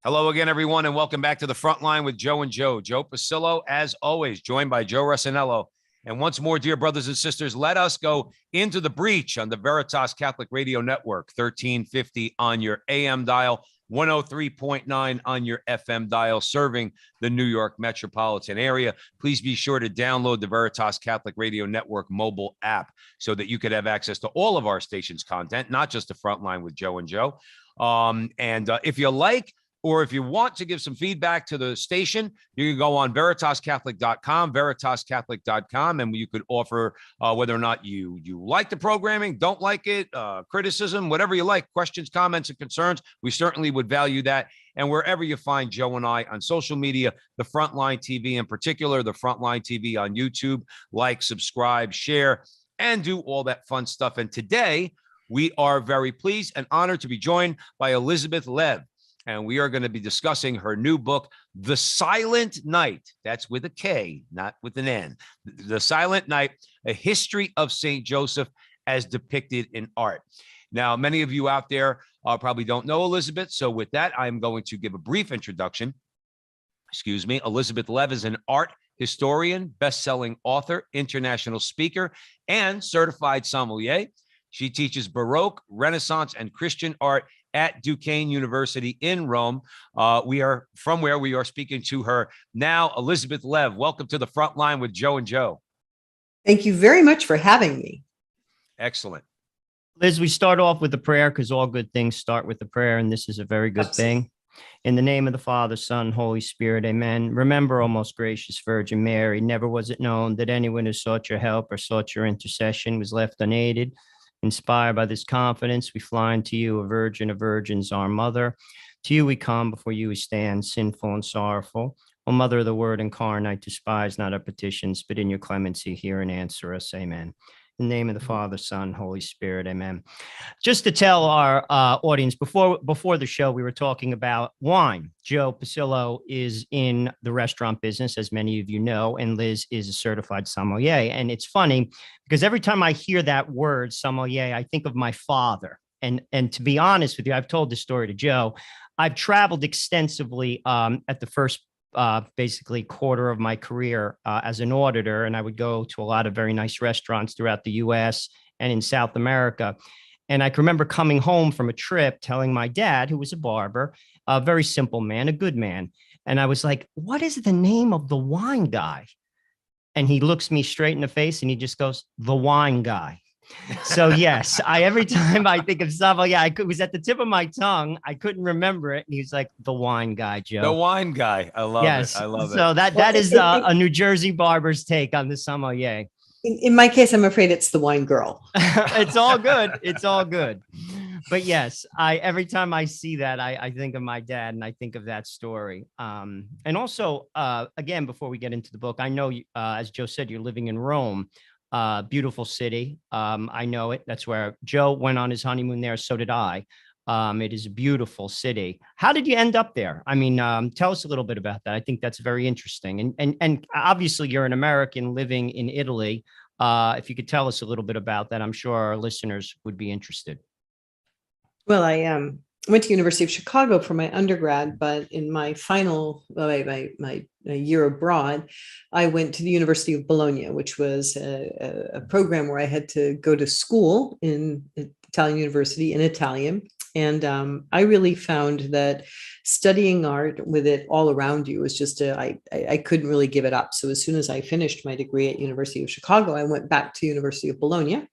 Hello again, everyone, and welcome back to the front line with Joe and Joe. Joe Pasillo, as always, joined by Joe Rossinello. And once more, dear brothers and sisters, let us go into the breach on the Veritas Catholic Radio Network, 1350 on your AM dial, 103.9 on your FM dial, serving the New York metropolitan area. Please be sure to download the Veritas Catholic Radio Network mobile app so that you could have access to all of our station's content, not just the front line with Joe and Joe. If you like, or if you want to give some feedback to the station, you can go on veritascatholic.com, veritascatholic.com, and you could offer whether or not you like the programming, don't like it, criticism, whatever you like, questions, comments, and concerns. We certainly would value that. And wherever you find Joe and I on social media, the Frontline TV in particular, the Frontline TV on YouTube, like, subscribe, share, and do all that fun stuff. And today, we are very pleased and honored to be joined by Elizabeth Lev. And we are going to be discussing her new book, The Silent Night. That's with a K, not with an N. The Silent Night, A History of St. Joseph as Depicted in Art. Now, many of you out there probably don't know Elizabeth. So with that, I'm going to give a brief introduction. Excuse me. Elizabeth Lev is an art historian, best-selling author, international speaker, and certified sommelier. She teaches Baroque, Renaissance, and Christian art at Duquesne University in Rome. We are from where we are speaking to her now. Elizabeth Lev, welcome to the front line with Joe and Joe. Thank you very much for having me. Excellent. Liz, we start off with a prayer because all good things start with a prayer, and this is a very good thing. In the name of the Father, Son, Holy Spirit, amen. Remember, O most gracious Virgin Mary, never was it known that anyone who sought your help or sought your intercession was left unaided. Inspired by this confidence, we fly unto you, a virgin of virgins, our mother. To you we come, before you we stand, sinful and sorrowful. O Mother of the Word incarnate, despise not our petitions, but in your clemency hear and answer us. Amen. In the name of the Father, Son, Holy Spirit. Amen. Just to tell our audience, before the show, we were talking about wine. Joe Pasillo is in the restaurant business, as many of you know, and Liz is a certified sommelier. And it's funny because every time I hear that word, sommelier, I think of my father. And to be honest with you, I've told this story to Joe. I've traveled extensively at the first basically quarter of my career as an auditor. And I would go to a lot of very nice restaurants throughout the US and in South America. And I can remember coming home from a trip telling my dad, who was a barber, a very simple man, a good man. And I was like, what is the name of the wine guy? And he looks me straight in the face and he just goes, the wine guy. So yes, every time I think of sommelier, it was at the tip of my tongue. I couldn't remember it. And he was like, the wine guy, Joe. The wine guy. I love it. I love it. So that is a New Jersey barber's take on the sommelier. In my case, I'm afraid it's the wine girl. It's all good. It's all good. But yes, every time I see that, I think of my dad and I think of that story. And also, again, before we get into the book, I know, as Joe said, you're living in Rome. Beautiful city. I know it. That's where Joe went on his honeymoon there. So did I. It is a beautiful city. How did you end up there? I mean, tell us a little bit about that. I think that's very interesting. And obviously you're an American living in Italy. If you could tell us a little bit about that, I'm sure our listeners would be interested. Well, I went to University of Chicago for my undergrad, but in my final, my year abroad, I went to the University of Bologna, which was a program where I had to go to school in Italian university in Italian. And I really found that studying art with it all around you was just I couldn't really give it up. So as soon as I finished my degree at University of Chicago, I went back to University of Bologna.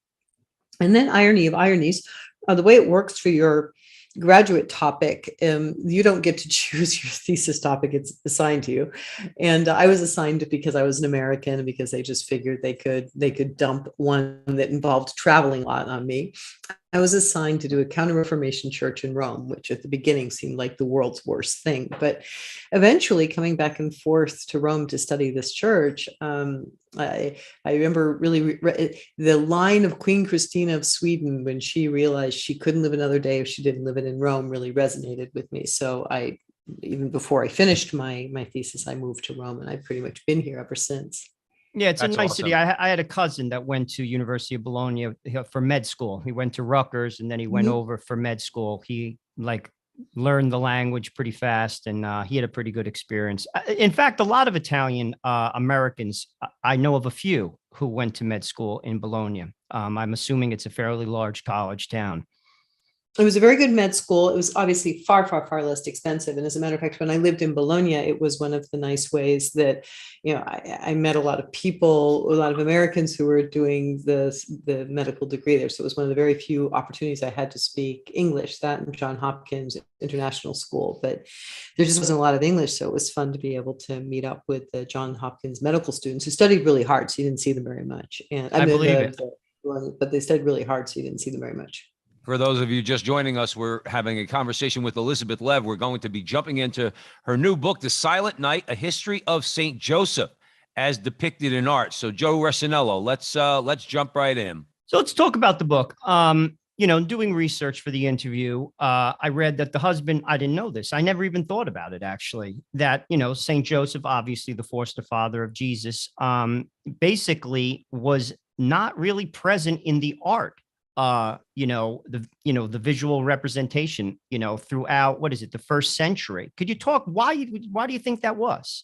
And then, irony of ironies, the way it works for your graduate topic, you don't get to choose your thesis topic, it's assigned to you. And I was assigned it because I was an American and because they just figured they could dump one that involved traveling a lot on me. I was assigned to do a Counter-Reformation church in Rome, which at the beginning seemed like the world's worst thing. But eventually coming back and forth to Rome to study this church, I remember really the line of Queen Christina of Sweden when she realized she couldn't live another day if she didn't live it in Rome really resonated with me. So even before I finished my thesis, I moved to Rome, and I've pretty much been here ever since. Yeah, it's a nice city. I had a cousin that went to University of Bologna for med school. He went to Rutgers and then he went over for med school. He learned the language pretty fast, and he had a pretty good experience. In fact, a lot of Italian Americans, I know of a few who went to med school in Bologna. I'm assuming it's a fairly large college town. It was a very good med school. It was obviously far, far, far less expensive. And as a matter of fact, when I lived in Bologna, it was one of the nice ways that, I met a lot of people, a lot of Americans who were doing the medical degree there. So it was one of the very few opportunities I had to speak English, that and Johns Hopkins International School. But there just wasn't a lot of English. So it was fun to be able to meet up with the Johns Hopkins medical students who studied really hard. So you didn't see them very much. And I believe it. But they studied really hard. So you didn't see them very much. For those of you just joining us, we're having a conversation with Elizabeth Lev. We're going to be jumping into her new book, The Silent Night, A History of St. Joseph as Depicted in Art. So Joe Resinello, let's jump right in. So let's talk about the book. Doing research for the interview, I read that the husband, I didn't know this. I never even thought about it, actually, that, St. Joseph, obviously the foster father of Jesus, basically was not really present in the art. The visual representation, throughout, what is it, the first century. Could you talk, why do you think that was?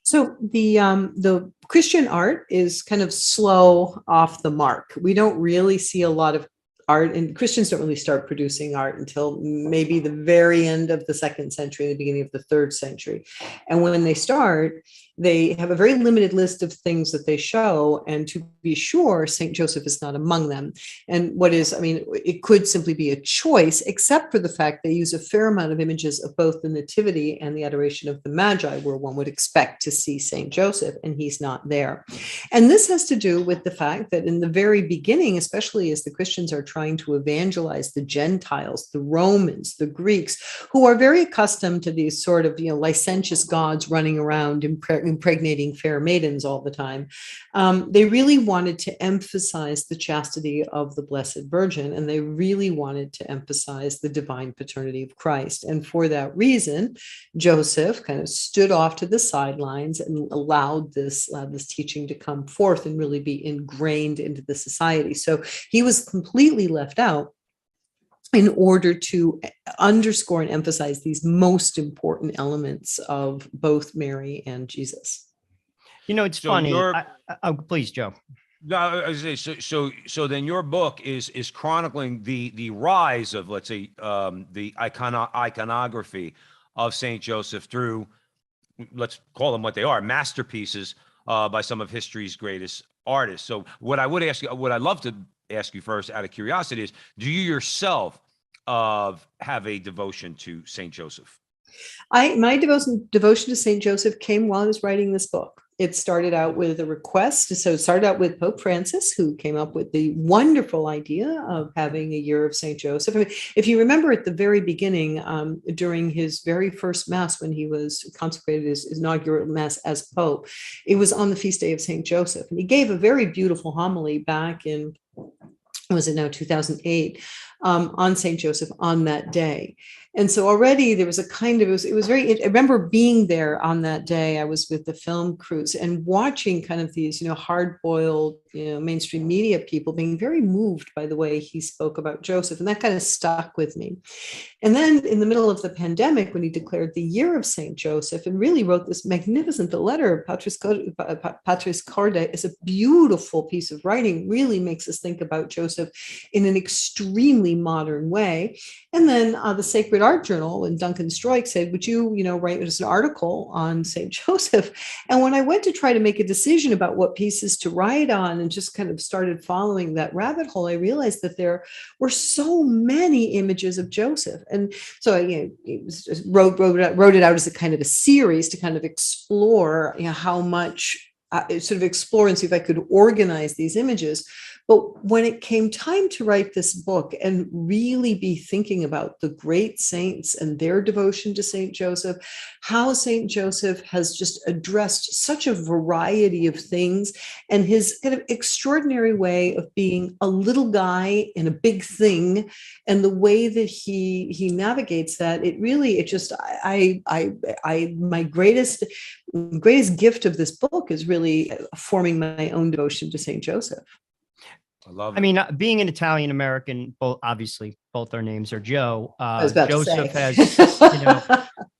So the Christian art is kind of slow off the mark. We don't really see a lot of art, and Christians don't really start producing art until maybe the very end of the 2nd century, the beginning of the 3rd century. And when they start, they have a very limited list of things that they show. And to be sure, St. Joseph is not among them. And it could simply be a choice, except for the fact they use a fair amount of images of both the Nativity and the Adoration of the Magi, where one would expect to see St. Joseph, and he's not there. And this has to do with the fact that in the very beginning, especially as the Christians are trying to evangelize the Gentiles, the Romans, the Greeks, who are very accustomed to these sort of, licentious gods running around impregnating fair maidens all the time. They really wanted to emphasize the chastity of the Blessed Virgin, and they really wanted to emphasize the divine paternity of Christ. And for that reason, Joseph kind of stood off to the sidelines and allowed this teaching to come forth and really be ingrained into the society. So he was completely left out in order to underscore and emphasize these most important elements of both Mary and Jesus. It's funny. Please, Joe. No, I was gonna say, so then your book is chronicling the rise of, let's say, the iconography of Saint Joseph through, let's call them what they are, masterpieces by some of history's greatest artists. So what I'd love to ask you first, out of curiosity, is, do you yourself have a devotion to Saint Joseph? My devotion to Saint Joseph came while I was writing this book. It started out with a request. So it started out with Pope Francis, who came up with the wonderful idea of having a year of Saint Joseph. If you remember at the very beginning, during his very first Mass, when he was consecrated his inaugural Mass as Pope, it was on the feast day of Saint Joseph. And he gave a very beautiful homily back in, was it now 2008, on Saint Joseph on that day. And so already there was a kind of, it was very, I remember being there on that day. I was with the film crews and watching kind of these, hard-boiled, mainstream media people being very moved by the way he spoke about Joseph. And that kind of stuck with me. And then in the middle of the pandemic, when he declared the year of St. Joseph and really wrote this magnificent letter, Patris Corde, is a beautiful piece of writing, really makes us think about Joseph in an extremely modern way. And then the Sacred Art Journal and Duncan Stroik said, would you, write us an article on St. Joseph? And when I went to try to make a decision about what pieces to write on and just kind of started following that rabbit hole, I realized that there were so many images of Joseph. And so I wrote it out as a kind of a series to kind of explore how much, sort of explore and see if I could organize these images. But when it came time to write this book and really be thinking about the great saints and their devotion to St. Joseph, how St. Joseph has just addressed such a variety of things, and his kind of extraordinary way of being a little guy in a big thing, and the way that he navigates that, my greatest gift of this book is really forming my own devotion to St. Joseph. I love it. I mean, being an Italian American, both obviously both our names are Joe. I was about Joseph to say.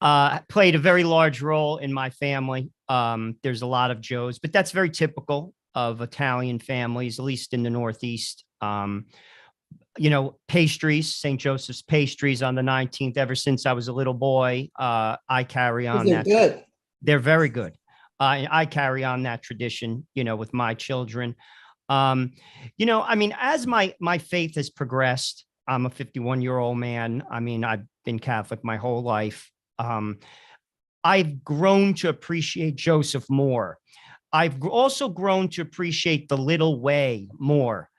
has, played a very large role in my family. There's a lot of Joes, but that's very typical of Italian families, at least in the Northeast. Pastries, St. Joseph's pastries on the 19th. Ever since I was a little boy, I carry on They're that. good. They're very good. I carry on that tradition, with my children. I mean, as my faith has progressed, I'm a 51-year-old man. I mean, I've been Catholic my whole life. I've grown to appreciate Joseph more. I've also grown to appreciate the little way more.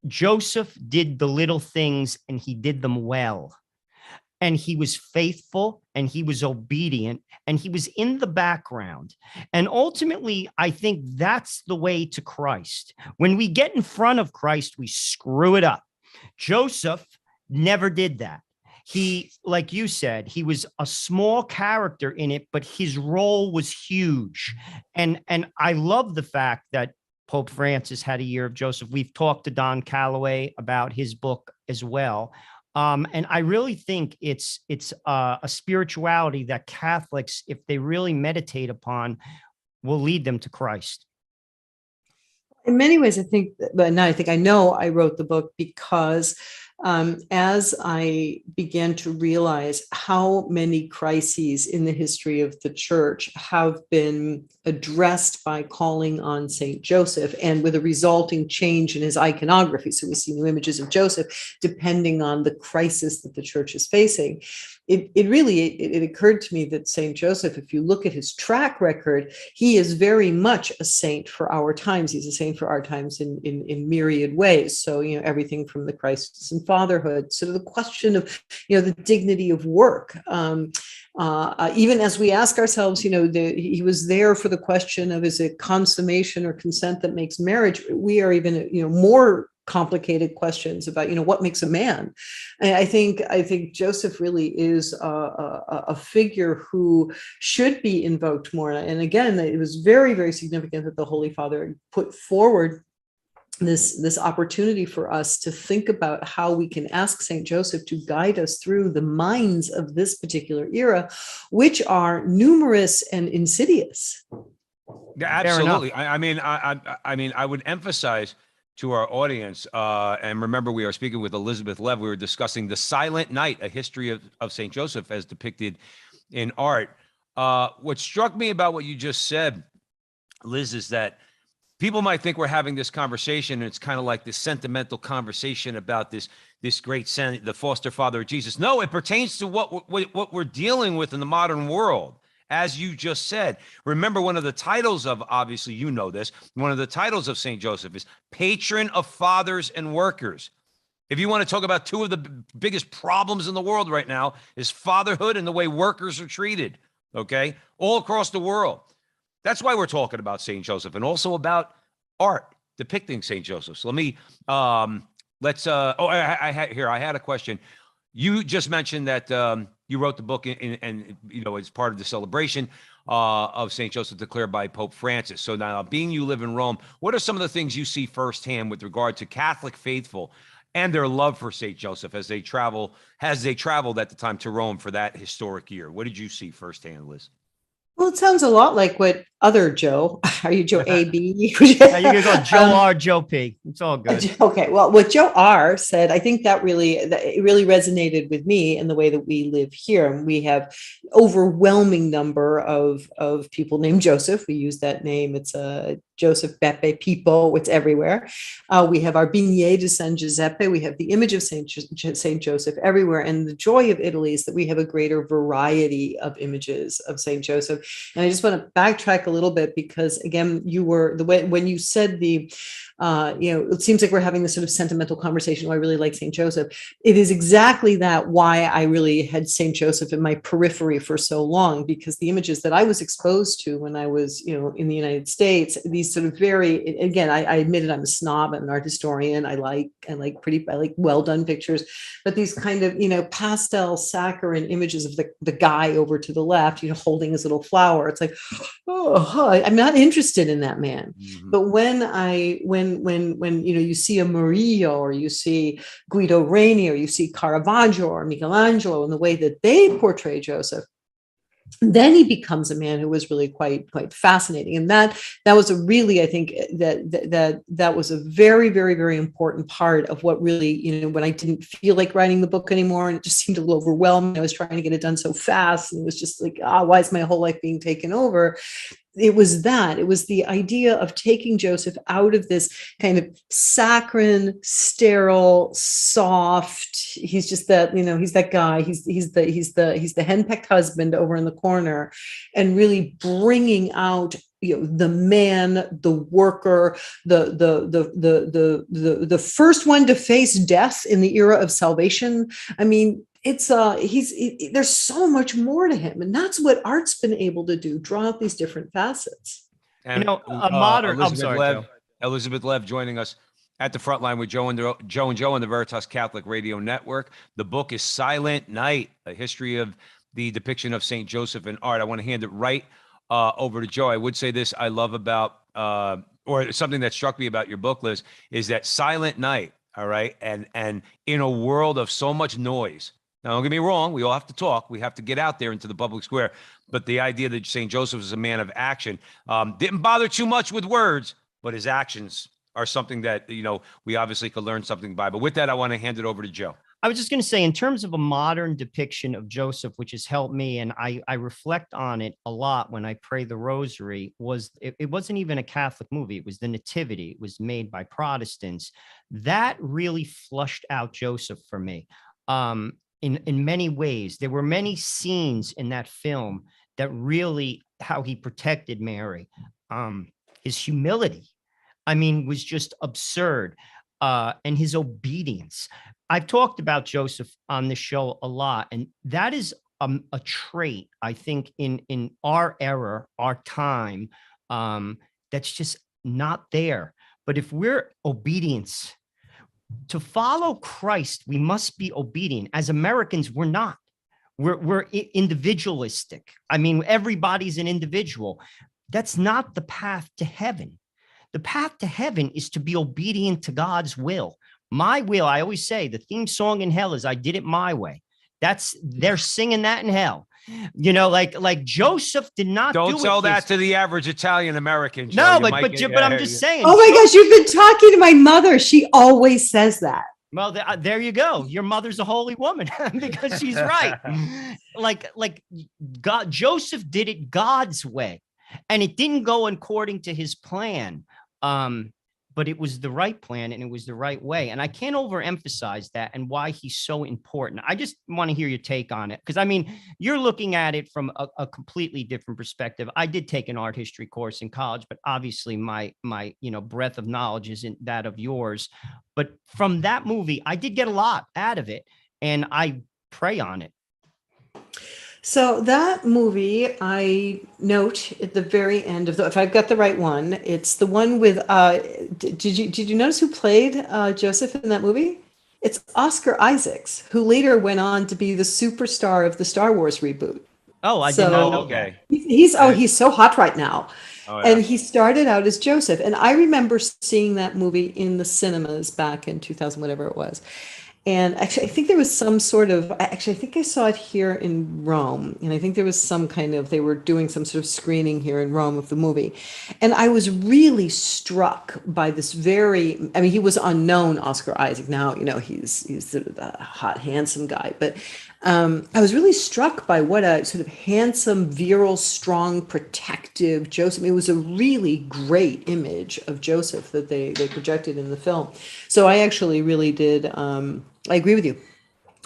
Joseph did the little things and he did them well. And he was faithful and he was obedient and he was in the background. And ultimately, I think that's the way to Christ. When we get in front of Christ, we screw it up. Joseph never did that. He, like you said, he was a small character in it, but his role was huge. And I love the fact that Pope Francis had a year of Joseph. We've talked to Don Calloway about his book as well. And I really think it's a spirituality that Catholics, if they really meditate upon, will lead them to Christ. In many ways, I think, but now I know I wrote the book because as I began to realize how many crises in the history of the church have been addressed by calling on Saint Joseph, and with a resulting change in his iconography. So we see new images of Joseph depending on the crisis that the church is facing. It really occurred to me that Saint Joseph, if you look at his track record, he is very much a saint for our times. He's a saint for our times in myriad ways. So, everything from the crisis in fatherhood, sort of the question of, the dignity of work. Even as we ask ourselves, he was there for the question of, is it consummation or consent that makes marriage? We are even, more complicated questions about, what makes a man. And I think Joseph really is a figure who should be invoked more. And again, it was very, very significant that the Holy Father put forward this opportunity for us to think about how we can ask Saint Joseph to guide us through the minds of this particular era, which are numerous and insidious. Yeah, absolutely. I mean, I would emphasize to our audience, and remember, we are speaking with Elizabeth Lev. We were discussing The Silent Night, a history of Saint Joseph as depicted in art. What struck me about what you just said, Liz, is that people might think we're having this conversation, and it's kind of like this sentimental conversation about this great saint, the foster father of Jesus. No, it pertains to what we're dealing with in the modern world. As you just said, remember, one of the titles of, obviously, this, one of the titles of St. Joseph is patron of fathers and workers. If you want to talk about two of the biggest problems in the world right now, is fatherhood and the way workers are treated, okay, all across the world. That's why we're talking about St. Joseph, and also about art depicting St. Joseph. So let me, I had a question. You just mentioned that you wrote the book and it's part of the celebration of St. Joseph declared by Pope Francis. So now, being you live in Rome, what are some of the things you see firsthand with regard to Catholic faithful and their love for St. Joseph as they traveled at the time to Rome for that historic year? What did you see firsthand, Liz? Well, it sounds a lot like what other Joe, are you Joe A.B.? You can go Joe R, Joe P. It's all good. Okay. Well, what Joe R said, I think it really resonated with me in the way that we live here. And we have overwhelming number of people named Joseph. We use that name. It's Joseph, Beppe, Pippo, it's everywhere. We have our Bignè di San Giuseppe. We have the image of Saint Joseph everywhere. And the joy of Italy is that we have a greater variety of images of Saint Joseph. And I just want to backtrack a little bit, because again, you were the way when you said it seems like we're having this sort of sentimental conversation. Oh, I really like Saint Joseph. It is exactly that why I really had Saint Joseph in my periphery for so long, because the images that I was exposed to when I was, in the United States, these sort of very, again, I admitted I'm a snob, I'm an art historian. I like well done pictures, but these kind of, pastel saccharine images of the guy over to the left, holding his little flower. It's like, oh, I'm not interested in that man. Mm-hmm. But when when you see a Murillo, or you see Guido Reni, or you see Caravaggio or Michelangelo, and the way that they portray Joseph, then he becomes a man who was really quite fascinating. And that was a really, I think that was a very, very, very important part of what really, when I didn't feel like writing the book anymore, and it just seemed a little overwhelming. I was trying to get it done so fast, and it was just like, why is my whole life being taken over? It was the idea of taking Joseph out of this kind of saccharine, sterile, soft. He's just that, he's that guy. He's the henpecked husband over in the corner, and really bringing out, the man, the worker, the first one to face death in the era of salvation. I mean, it's there's so much more to him, and that's what art's been able to do, draw out these different facets. And a modern Elizabeth Lev joining us at the front line with Joe and Joe on the Veritas Catholic Radio Network. The book is Silent Night, a history of the depiction of Saint Joseph in art. I want to hand it right over to Joe. I would say this I love about or something that struck me about your book, Liz, is that Silent Night. All right, and in a world of so much noise. Now, don't get me wrong. We all have to talk. We have to get out there into the public square. But the idea that St. Joseph is a man of action didn't bother too much with words, but his actions are something that, we obviously could learn something by. But with that, I want to hand it over to Joe. I was just going to say, in terms of a modern depiction of Joseph, which has helped me, and I reflect on it a lot when I pray the rosary, it wasn't even a Catholic movie. It was the Nativity. It was made by Protestants. That really flushed out Joseph for me. In many ways, there were many scenes in that film that really, how he protected Mary, his humility, was just absurd, and his obedience. I've talked about Joseph on the show a lot, and that is a trait, I think, in our era, our time, that's just not there. But if we're obedience, to follow Christ, we must be obedient. As Americans, we're not. We're individualistic. Everybody's an individual. That's not the path to heaven. The path to heaven is to be obedient to God's will. My will, I always say, the theme song in hell is "I did it my way." They're singing that in hell. Like Joseph did not. Don't tell that to the average Italian American. Joe. No, but I'm just saying. Oh my gosh, you've been talking to my mother. She always says that. Well, there you go. Your mother's a holy woman because she's right. like God, Joseph did it God's way, and it didn't go according to his plan. But it was the right plan, and it was the right way. And I can't overemphasize that and why he's so important. I just want to hear your take on it. Because, you're looking at it from a completely different perspective. I did take an art history course in college, but obviously my breadth of knowledge isn't that of yours. But from that movie, I did get a lot out of it, and I pray on it. So that movie, I note at the very end of if I've got the right one, it's the one with, did you notice who played Joseph in that movie? It's Oscar Isaacs, who later went on to be the superstar of the Star Wars reboot. Oh, I did not know that. He's so hot right now. Oh, yeah. And he started out as Joseph. And I remember seeing that movie in the cinemas back in 2000, whatever it was. And actually, I think there was some sort of, I think I saw it here in Rome. And I think there was they were doing some sort of screening here in Rome of the movie. And I was really struck by this he was unknown, Oscar Isaac. Now, he's the hot, handsome guy. But I was really struck by what a sort of handsome, virile, strong, protective Joseph. It was a really great image of Joseph that they projected in the film. So I actually really did. I agree with you.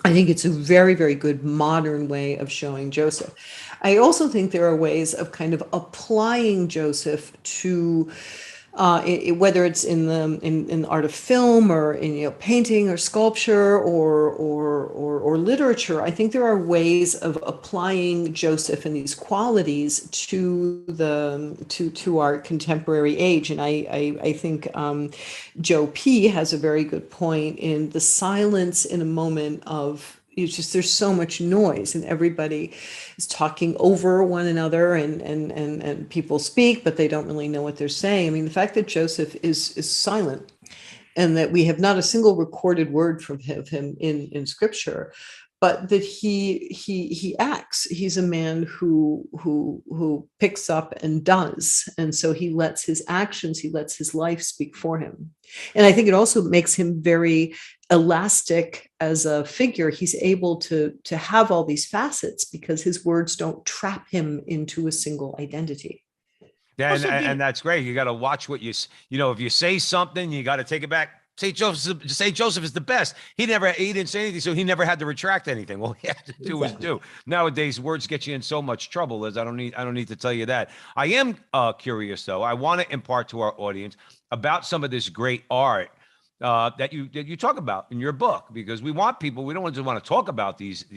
I think it's a very, very good modern way of showing Joseph. I also think there are ways of kind of applying Joseph to whether it's in the art of film or in painting or sculpture or literature. I think there are ways of applying Joseph and these qualities to our contemporary age. And I think Joe P has a very good point in the silence in a moment of it's just, there's so much noise and everybody is talking over one another, and people speak, but they don't really know what they're saying. I mean, the fact that Joseph is silent, and that we have not a single recorded word from him in scripture, but that he acts. He's a man who picks up and does, and so he lets his actions, he lets his life speak for him. And I think it also makes him very elastic as a figure. He's able to have all these facets because his words don't trap him into a single identity. Yeah, Also, and that's great. You got to watch what you know, if you say something, you got to take it back. Saint Joseph is the best. He didn't say anything, so he never had to retract anything. Well, he had to do his due. Nowadays, words get you in so much trouble, Liz. I don't need to tell you that. I am curious though. I want to impart to our audience about some of this great art that you talk about in your book, because we want people. We don't just want to talk about these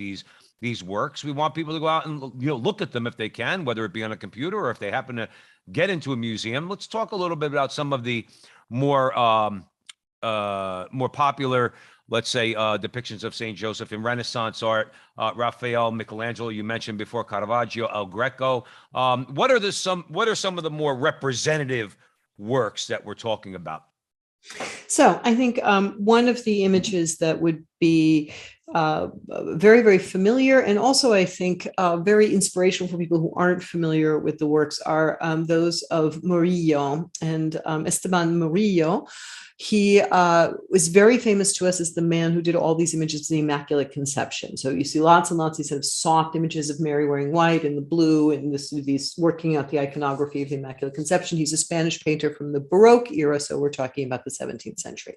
works. We want people to go out and look at them if they can, whether it be on a computer or if they happen to get into a museum. Let's talk a little bit about some of the more popular, let's say, depictions of Saint Joseph in Renaissance art. Raphael, Michelangelo, you mentioned before, Caravaggio, El Greco. What are some of the more representative works that we're talking about? So I think one of the images that would be very, very familiar, and also I think very inspirational for people who aren't familiar with the works, are those of Murillo. And Esteban Murillo, he was very famous to us as the man who did all these images of the Immaculate Conception. So you see lots and lots of these sort of soft images of Mary wearing white and the blue, and these working out the iconography of the Immaculate Conception. He's a Spanish painter from the Baroque era, so we're talking about the 17th century.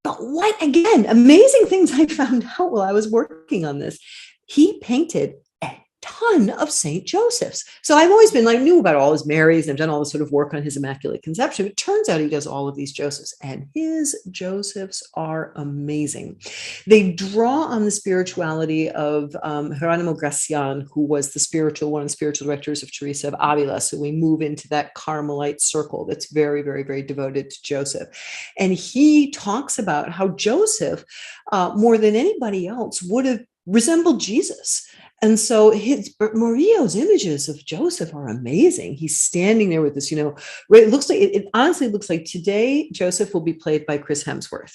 But what, again, amazing things I found out while I was working on this. He painted a ton of St. Josephs. So I've always been knew about all his Marys, and I've done all this sort of work on his Immaculate Conception. It turns out he does all of these Josephs, and his Josephs are amazing. They draw on the spirituality of Geronimo Gracian, who was one of the spiritual directors of Teresa of Avila. So we move into that Carmelite circle that's very, very, very devoted to Joseph. And he talks about how Joseph, more than anybody else, would have resembled Jesus. And so Murillo's images of Joseph are amazing. He's standing there with this, it looks like, it honestly looks like today Joseph will be played by Chris Hemsworth.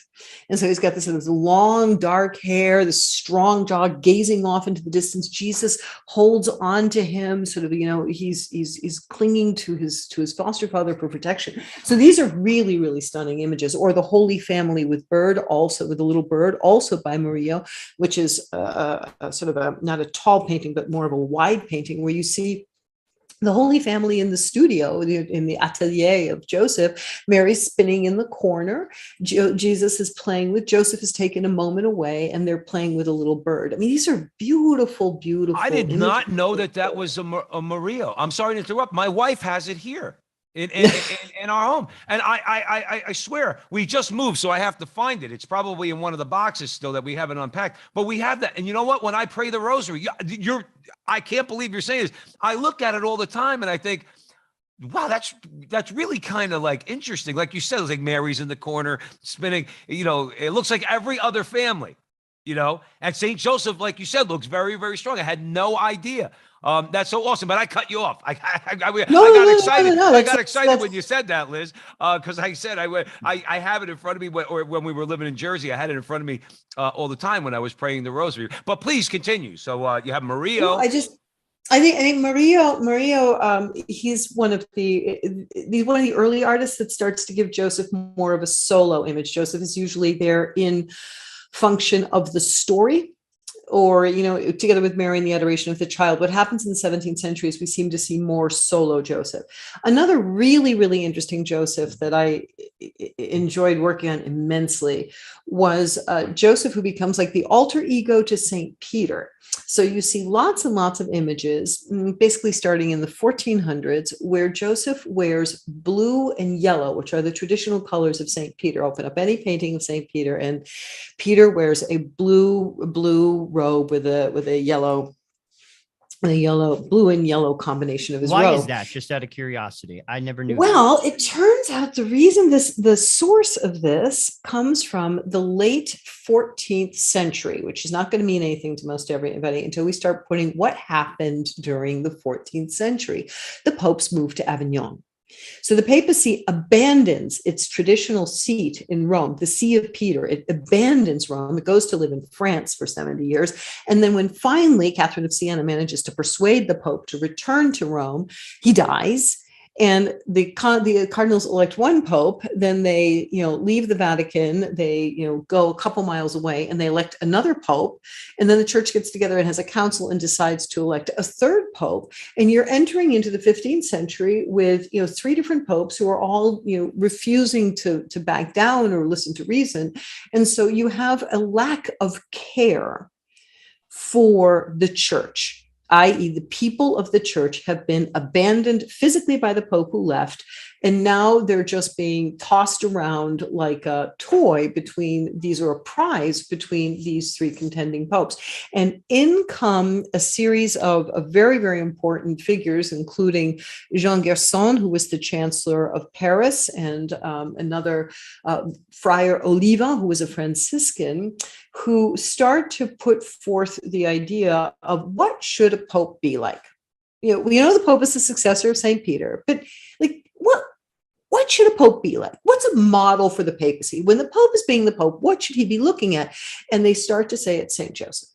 And so he's got this long dark hair, this strong jaw, gazing off into the distance. Jesus holds on to him, he's clinging to his foster father for protection. So these are really, really stunning images. Or the Holy Family with a little bird, also by Murillo, which is not a tall painting, but more of a wide painting, where you see the Holy Family in the studio, in the atelier of Joseph. Mary's spinning in the corner. Jesus is playing with Joseph, has taken a moment away, and they're playing with a little bird. I mean, these are beautiful, beautiful. I did not know that was a Murillo. I'm sorry to interrupt. My wife has it here in our home, and I swear we just moved, so I have to find it. It's probably in one of the boxes still that we haven't unpacked, but we have that. And you know what? When I pray the rosary, I can't believe you're saying this. I look at it all the time and I think, wow, that's really kind of interesting. Like you said, it's like Mary's in the corner spinning. It looks like every other family. And St. Joseph, like you said, looks very, very strong. I had no idea. That's so awesome, but I cut you off. I got excited. I got excited when you said that, Liz, because I said I have it in front of me, or when we were living in Jersey, I had it in front of me all the time when I was praying the rosary. But please continue. So you have Murillo. I think Murillo, he's one of the early artists that starts to give Joseph more of a solo image. Joseph is usually there in function of the story, or together with Mary in the adoration of the child. What happens in the 17th century is we seem to see more solo Joseph. Another really, really interesting Joseph that I enjoyed working on immensely was Joseph, who becomes like the alter ego to Saint Peter. So you see lots and lots of images, basically starting in the 1400s, where Joseph wears blue and yellow, which are the traditional colors of Saint Peter. Open up any painting of Saint Peter, and Peter wears a blue robe with a yellow the blue and yellow combination of his Why robe. is that? Just out of curiosity. I never knew that. Well, it turns out the reason the source of this comes from the late 14th century, which is not going to mean anything to most everybody until we start putting what happened during the 14th century. The popes moved to Avignon. So the papacy abandons its traditional seat in Rome, the See of Peter. It abandons Rome. It goes to live in France for 70 years. And then when finally Catherine of Siena manages to persuade the Pope to return to Rome, he dies. And the cardinals elect one pope, then they, leave the Vatican, they, go a couple miles away and they elect another pope. And then the church gets together and has a council and decides to elect a third pope. And you're entering into the 15th century with, three different popes who are all, refusing to back down or listen to reason. And so you have a lack of care for the church, i.e., the people of the church have been abandoned physically by the Pope who left, and now they're just being tossed around like a toy or a prize between these three contending popes. And in come a series of very, very important figures, including Jean Gerson, who was the Chancellor of Paris, and another Friar Oliva, who was a Franciscan, who start to put forth the idea of what should a pope be like. We know the Pope is the successor of St. Peter, but what should a pope be like? What's a model for the papacy? When the Pope is being the Pope, what should he be looking at? And they start to say it's St. Joseph,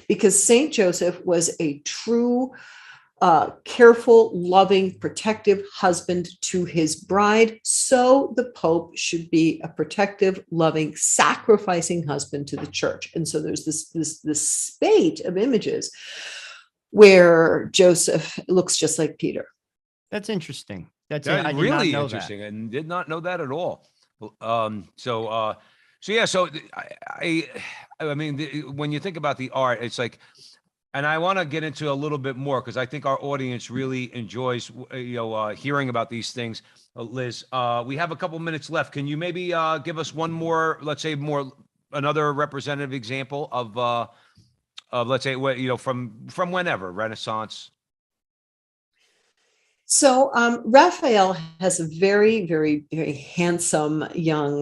because St. Joseph was a true careful, loving, protective husband to his bride. So the Pope should be a protective, loving, sacrificing husband to the church. And so there's this spate of images where Joseph looks just like Peter. That's interesting. That's I really interesting, and did not know that at all. So I mean, when you think about the art, it's like. And I want to get into a little bit more because I think our audience really enjoys, hearing about these things. Liz, we have a couple minutes left. Can you maybe give us one more, let's say, another representative example of let's say, from whenever, Renaissance? So Raphael has a very, very, very handsome young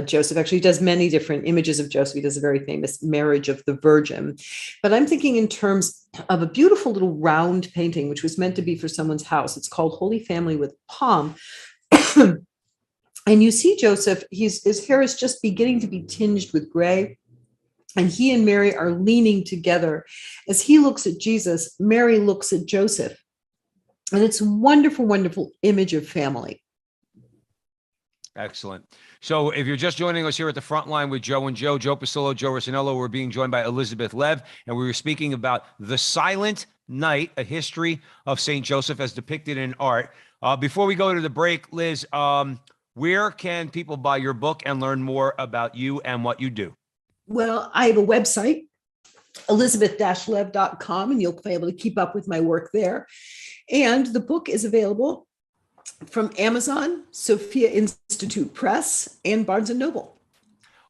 Joseph. Actually, he does many different images of Joseph. He does a very famous Marriage of the Virgin. But I'm thinking in terms of a beautiful little round painting, which was meant to be for someone's house. It's called Holy Family with Palm. And you see Joseph, his hair is just beginning to be tinged with gray. And he and Mary are leaning together. As he looks at Jesus, Mary looks at Joseph. And it's a wonderful, wonderful image of family. Excellent. So if you're just joining us here at the front line with Joe and Joe Pasillo, Joe Rossinello, we're being joined by Elizabeth Lev, and we were speaking about The Silent Night, a history of St. Joseph as depicted in art. Before we go to the break, Liz, where can people buy your book and learn more about you and what you do? Well, I have a website, elizabeth-lev.com, and you'll be able to keep up with my work there. And the book is available from Amazon, Sophia Institute Press, and Barnes & Noble.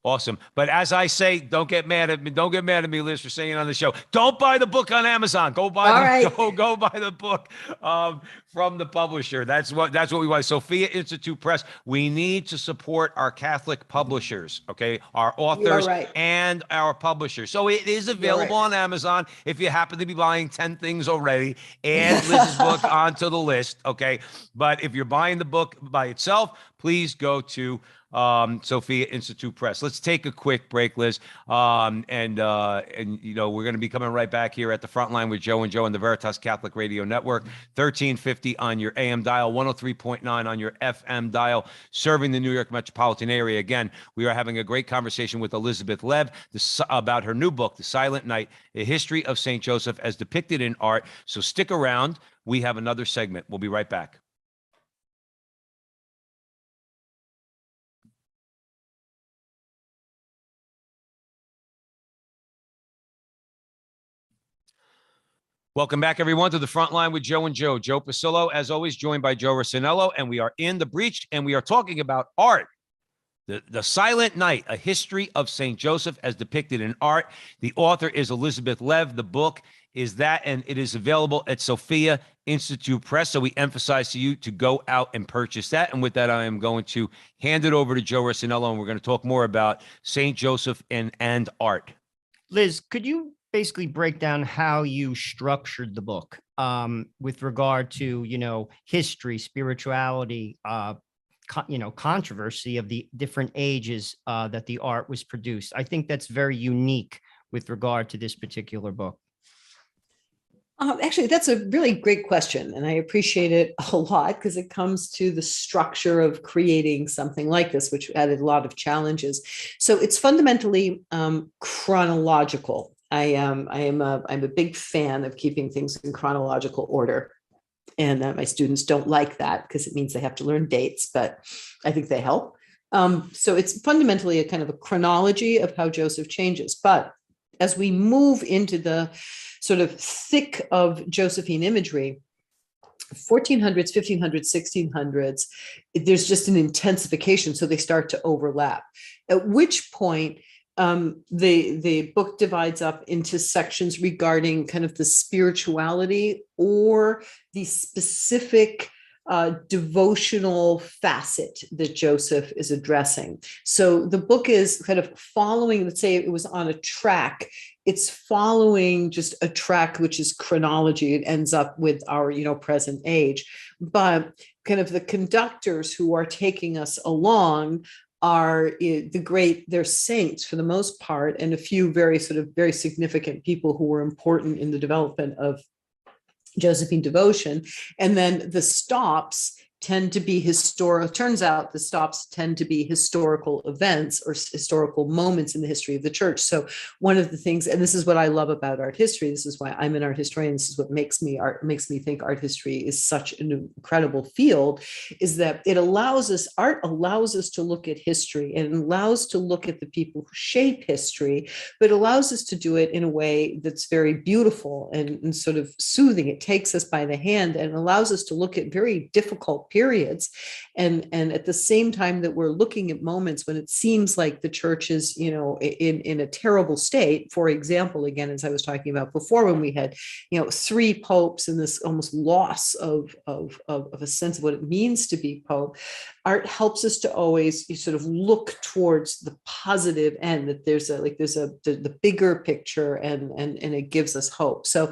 Awesome. But as I say, don't get mad at me. Don't get mad at me, Liz, for saying it on the show. Don't buy the book on Amazon. Go buy go buy the book from the publisher. That's what we want. Sophia Institute Press. We need to support our Catholic publishers, okay? Our authors and our publishers. So it is available on Amazon. If you happen to be buying 10 things already, add Liz's book onto the list, okay? But if you're buying the book by itself, please go to Sophia Institute Press. Let's take a quick break, Liz. And we're going to be coming right back here at the front line with Joe and Joe on the Veritas Catholic Radio Network, 1350 on your AM dial, 103.9 on your FM dial, serving the New York metropolitan area. Again, we are having a great conversation with Elizabeth Lev about her new book, The Silent Night, a history of St. Joseph as depicted in art. So stick around. We have another segment. We'll be right back. Welcome back, everyone, to the front line with Joe and Joe. Joe Pasillo, as always, joined by Joe Rossinello, and we are in the breach, and we are talking about art. The Silent Night, A History of St. Joseph as Depicted in Art. The author is Elizabeth Lev. The book is that, and it is available at Sophia Institute Press. So we emphasize to you to go out and purchase that. And with that, I am going to hand it over to Joe Rossinello, and we're going to talk more about St. Joseph and art. Liz, could you basically break down how you structured the book with regard to, history, spirituality, controversy of the different ages that the art was produced? I think that's very unique with regard to this particular book. Actually, that's a really great question, and I appreciate it a lot because it comes to the structure of creating something like this, which added a lot of challenges. So it's fundamentally chronological. I'm a big fan of keeping things in chronological order. And my students don't like that because it means they have to learn dates, but I think they help. So it's fundamentally a kind of a chronology of how Joseph changes. But as we move into the sort of thick of Josephine imagery, 1400s, 1500s, 1600s, there's just an intensification. So they start to overlap, at which point the book divides up into sections regarding kind of the spirituality or the specific devotional facet that Joseph is addressing. So the book is kind of following, let's say it was on a track, it's following just a track, which is chronology. It ends up with our, present age, but kind of the conductors who are taking us along are they're saints for the most part, and a few very significant people who were important in the development of Josephine devotion. And then the stops tend to be historical. Turns out the stops tend to be historical events or historical moments in the history of the church. So one of the things, and this is what I love about art history, this is why I'm an art historian, this is what makes me think art history is such an incredible field, is that art allows us to look at history, and it allows to look at the people who shape history, but it allows us to do it in a way that's very beautiful and sort of soothing. It takes us by the hand and allows us to look at very difficult periods, and at the same time that we're looking at moments when it seems like the church is in a terrible state. For example, again, as I was talking about before, when we had 3 popes and this almost loss of a sense of what it means to be pope, art helps us to always sort of look towards the positive end, that there's the bigger picture, and it gives us hope. So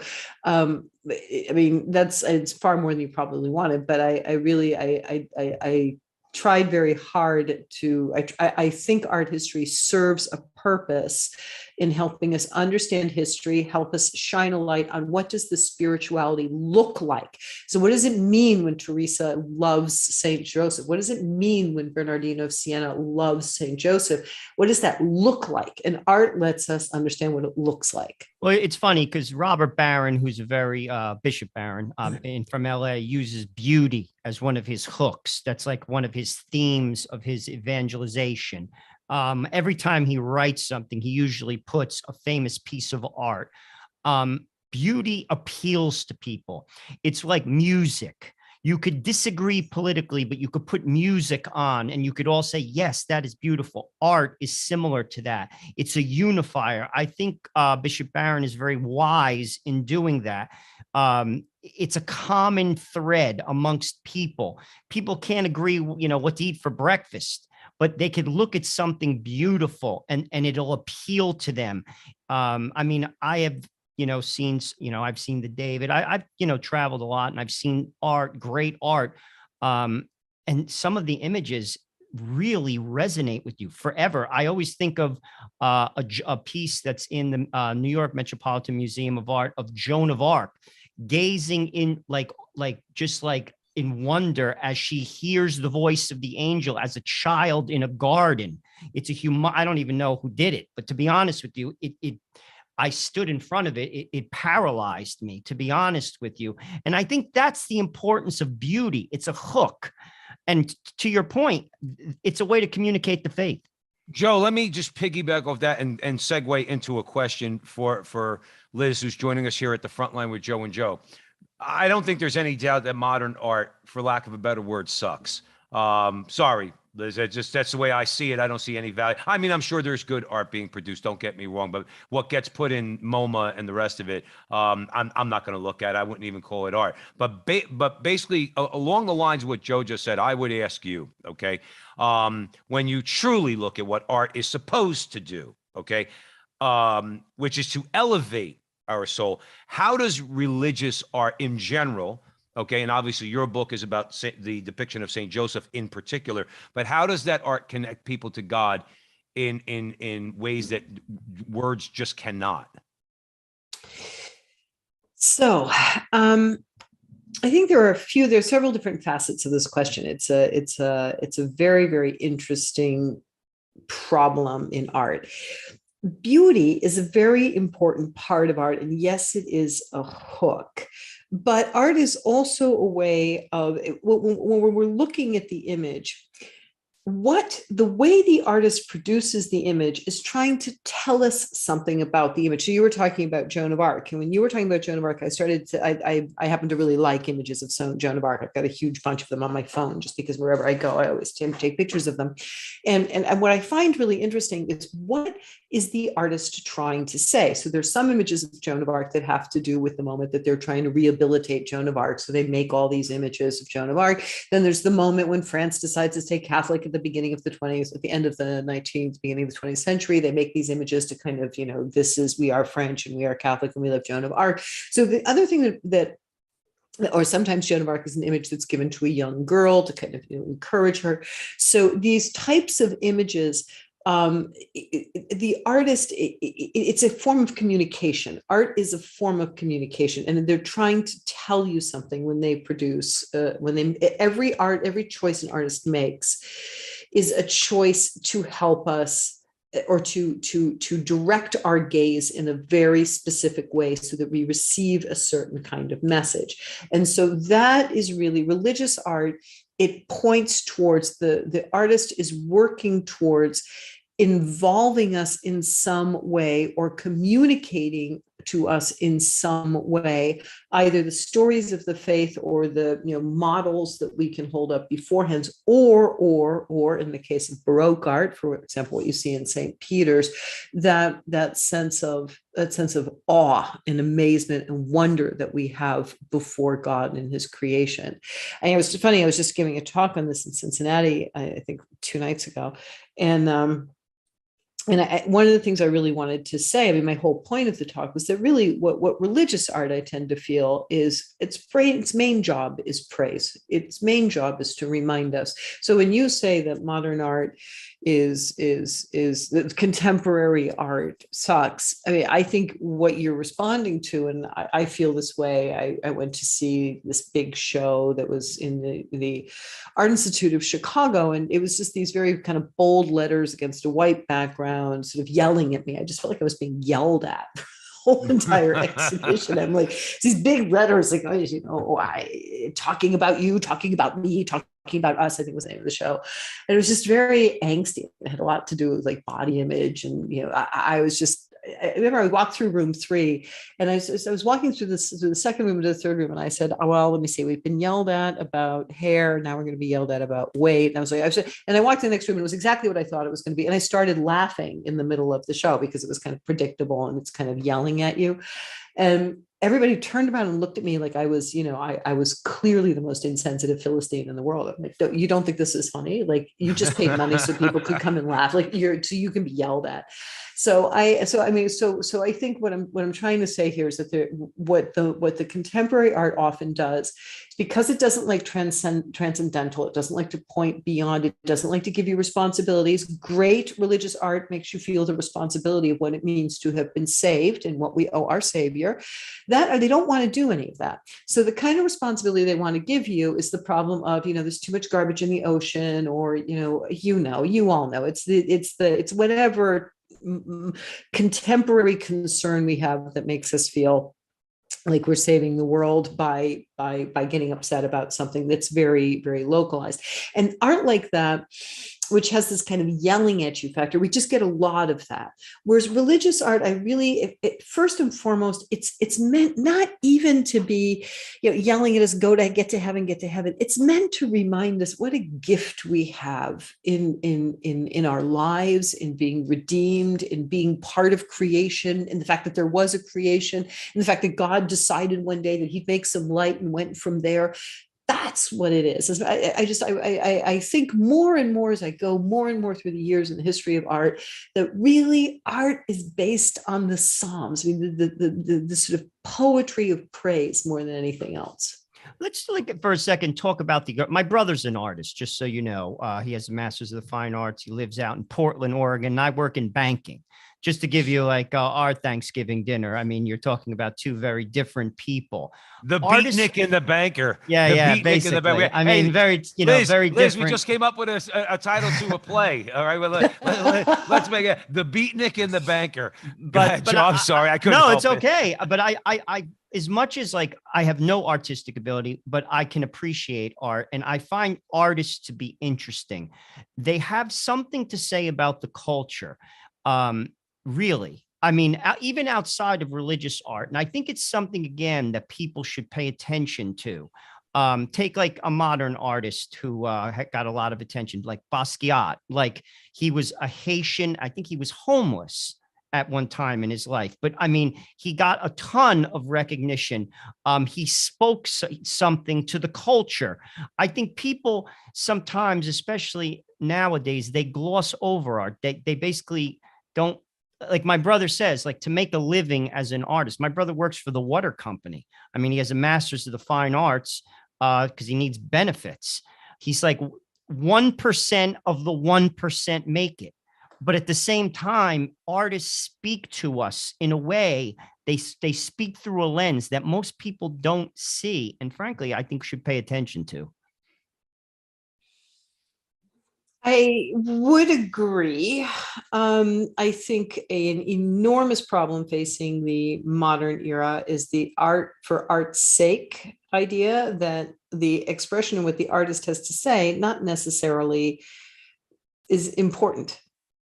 it's far more than you probably wanted, but I tried very hard to, I think art history serves a purpose in helping us understand history, help us shine a light on what does the spirituality look like. So what does it mean when Teresa loves St. Joseph? What does it mean when Bernardino of Siena loves St. Joseph? What does that look like? And art lets us understand what it looks like. Well, it's funny because Robert Barron, who's a very Bishop Barron from LA, uses beauty as one of his hooks. That's like one of his themes of his evangelization. Every time he writes something, he usually puts a famous piece of art. Beauty appeals to people. It's like music. You could disagree politically, but you could put music on and you could all say, yes, that is beautiful. Art is similar to that. It's a unifier. I think Bishop Barron is very wise in doing that. It's a common thread amongst people. People can't agree, what to eat for breakfast, but they could look at something beautiful and it'll appeal to them. I have I've seen the David. I've traveled a lot, and I've seen art, great art, and some of the images really resonate with you forever. I always think of a piece that's in the New York Metropolitan Museum of Art of Joan of Arc, gazing in just in wonder as she hears the voice of the angel as a child in a garden. It's I don't even know who did it, but to be honest with you, I stood in front of it. It paralyzed me, to be honest with you. And I think that's the importance of beauty. It's a hook. And to your point, it's a way to communicate the faith. Joe, let me just piggyback off that and segue into a question for Liz, who's joining us here at the front line with Joe and Joe. I don't think there's any doubt that modern art, for lack of a better word, sucks. Sorry, That's the way I see it. I don't see any value. I mean, I'm sure there's good art being produced. Don't get me wrong, but what gets put in MoMA and the rest of it, I'm not going to look at. I wouldn't even call it art. But basically, along the lines of what Joe just said, I would ask you, okay, when you truly look at what art is supposed to do, okay, which is to elevate our soul. How does religious art in general? Okay, and obviously your book is about the depiction of Saint Joseph in particular, but how does that art connect people to God in ways that words just cannot? So, I think there's several different facets of this question. It's a very, very interesting problem in art. Beauty is a very important part of art, and yes, it is a hook. But art is also a way of, when we're looking at the image, the way the artist produces the image is trying to tell us something about the image. So you were talking about Joan of Arc, and when you were talking about Joan of Arc, I happen to really like images of Joan of Arc. I've got a huge bunch of them on my phone, just because wherever I go, I always take pictures of them. And what I find really interesting is, what is the artist trying to say? So there's some images of Joan of Arc that have to do with the moment that they're trying to rehabilitate Joan of Arc. So they make all these images of Joan of Arc. Then there's the moment when France decides to stay Catholic at the beginning of the 20th, at the end of the 19th, beginning of the 20th century. They make these images to kind of, we are French and we are Catholic and we love Joan of Arc. So the other thing that or sometimes Joan of Arc is an image that's given to a young girl to kind of encourage her. So these types of images, the artist, it's a form of communication. Art is a form of communication, and they're trying to tell you something when they produce. Every choice an artist makes is a choice to help us, or to direct our gaze in a very specific way so that we receive a certain kind of message. And so that is really religious art. It points towards the artist is working towards involving us in some way, or communicating to us in some way, either the stories of the faith or the models that we can hold up beforehand, or in the case of Baroque art, for example, what you see in St. Peter's, that sense of awe and amazement and wonder that we have before God and His creation. And it was funny, I was just giving a talk on this in Cincinnati, I think 2 nights ago, and one of the things I really wanted to say, I mean, my whole point of the talk was that really what religious art, I tend to feel, is its main job is praise. Its main job is to remind us. So when you say that modern art is that contemporary art sucks, I mean, I think what you're responding to, and I feel this way. I went to see this big show that was in the Art Institute of Chicago, and it was just these very kind of bold letters against a white background, sort of yelling at me. I just felt like I was being yelled at the whole entire exhibition. I'm like, these big letters, like, talking about you, talking about me, talking about us, I think was the name of the show. And it was just very angsty. It had a lot to do with like body image. And, I remember I walked through room 3, and I was walking through the second room to the third room, and I said, "Oh, well, let me see. We've been yelled at about hair. Now we're going to be yelled at about weight." And I was like, and I walked in the next room, and it was exactly what I thought it was going to be. And I started laughing in the middle of the show because it was kind of predictable, and it's kind of yelling at you. And everybody turned around and looked at me like I was, I was clearly the most insensitive Philistine in the world. I'm like, you don't think this is funny? Like, you just paid money so people could come and laugh. Like, so you can be yelled at. So I think what I'm trying to say here is that what the contemporary art often does, because it doesn't like transcendental, it doesn't like to point beyond, it doesn't like to give you responsibilities. Great religious art makes you feel the responsibility of what it means to have been saved and what we owe our Savior. That they don't want to do any of that. So the kind of responsibility they want to give you is the problem of, there's too much garbage in the ocean, or you all know it's whatever contemporary concern we have that makes us feel like we're saving the world by getting upset about something that's very, very localized. And art like that which has this kind of yelling at you factor. We just get a lot of that. Whereas religious art, I really, first and foremost, it's meant not even to be, yelling at us, get to heaven, get to heaven. It's meant to remind us what a gift we have in our lives, in being redeemed, in being part of creation, in the fact that there was a creation, and the fact that God decided one day that he'd make some light and went from there. That's what it is. I think more and more as I go more and more through the years in the history of art, that really art is based on the Psalms. I mean, the sort of poetry of praise more than anything else. Let's for a second talk about my brother's an artist, just so you know. He has a master's of the fine arts. He lives out in Portland, Oregon, and I work in banking. Just to give you our Thanksgiving dinner. I mean, you're talking about two very different people. The beatnik and the banker. Yeah, basically. I mean, very Liz, different. We just came up with a title to a play. All right, well, let's make it the beatnik and the banker. But Joe, I'm sorry, I couldn't. No, it's okay. But I as much as I have no artistic ability, but I can appreciate art, and I find artists to be interesting. They have something to say about the culture. Really, I mean, even outside of religious art. And I think it's something, again, that people should pay attention to. Take a modern artist who got a lot of attention, like Basquiat. He was a Haitian. I think he was homeless at one time in his life. But I mean, he got a ton of recognition. He spoke something to the culture. I think people sometimes, especially nowadays, they gloss over art. They basically don't, like my brother says, to make a living as an artist. My brother works for the water company. I mean, he has a master's of the fine arts because he needs benefits. He's 1% of the 1% make it. But at the same time, artists speak to us in a way, they speak through a lens that most people don't see. And frankly, I think should pay attention to. I would agree. I think an enormous problem facing the modern era is the art for art's sake idea, that the expression of what the artist has to say not necessarily is important.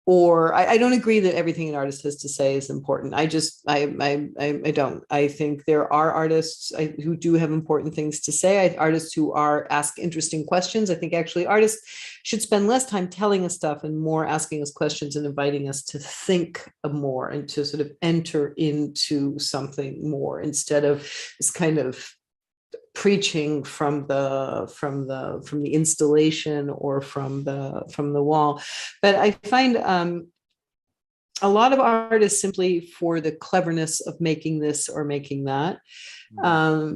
Or I don't agree that everything an artist has to say is important. I don't. I think there are artists who do have important things to say. Artists who ask interesting questions. I think actually artists should spend less time telling us stuff and more asking us questions and inviting us to think more and to sort of enter into something more, instead of this kind of preaching from the installation or from the wall. But I find a lot of art is simply for the cleverness of making this or making that. A